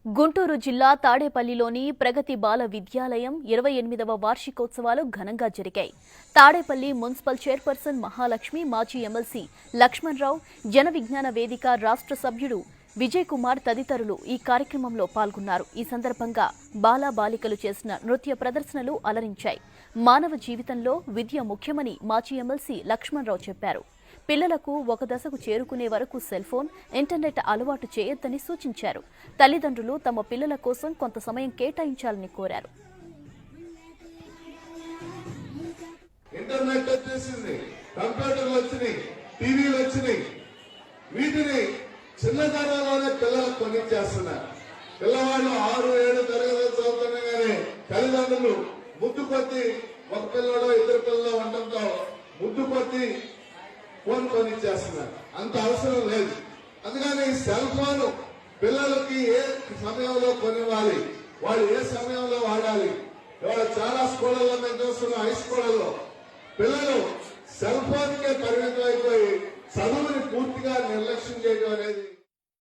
గుంటూరు జిల్లా తాడేపల్లిలోని ప్రగతి బాల విద్యాలయం 28వ వార్షికోత్సవాలు ఘనంగా జరిగాయి. తాడేపల్లి మున్సిపల్ చైర్పర్సన్ మహాలక్ష్మి, మాజీ ఎమ్మెల్సీ లక్ష్మణరావు, జన విజ్ఞాన వేదిక రాష్ట్ర సభ్యుడు విజయ్ కుమార్ తదితరులు ఈ కార్యక్రమంలో పాల్గొన్నారు. ఈ సందర్భంగా బాల బాలికలు చేసిన నృత్య ప్రదర్శనలు అలరించాయి. మానవ జీవితంలో విద్య ముఖ్యమని మాజీ ఎమ్మెల్సీ లక్ష్మణరావు చెప్పారు. పిల్లలకు ఒక దశకు చేరుకునే వరకు సెల్ ఫోన్, ఇంటర్నెట్ అలవాటు చేయొద్దని సూచించారు. తల్లిదండ్రులు తమ పిల్లల కోసం కొంత సమయం కేటాయించాలని కోరారు. ఇంటర్నెట్ వచ్చేసింది, కంప్యూటర్లు వచ్చినాయి, టీవీలు వచ్చినాయి. వీటిని చిన్నతనంలోనే పిల్లలకు కొనిచ్చేస్తున్నారు. పిల్లవాళ్ళు 6-7 తరగతులు చదువుతుండగానే తల్లిదండ్రులు ముద్దు కొద్ది ఒక పిల్లడో 2 పిల్లలు ఉండటంతో ముద్దు కొద్ది ఫోన్ కొనిచ్చేస్తున్నారు. అంత అవసరం లేదు. అందుకని సెల్ ఫోన్ పిల్లలకి ఏ సమయంలో కొనివ్వాలి, వాళ్ళు ఏ సమయంలో వాడాలి. ఇవాళ చాలా స్కూళ్ళల్లో మేము చూస్తున్నాం, హై స్కూళ్ళల్లో పిల్లలు సెల్ ఫోన్ కే పరిమితం అయిపోయి చదువుని పూర్తిగా నిర్లక్ష్యం చేయడం అనేది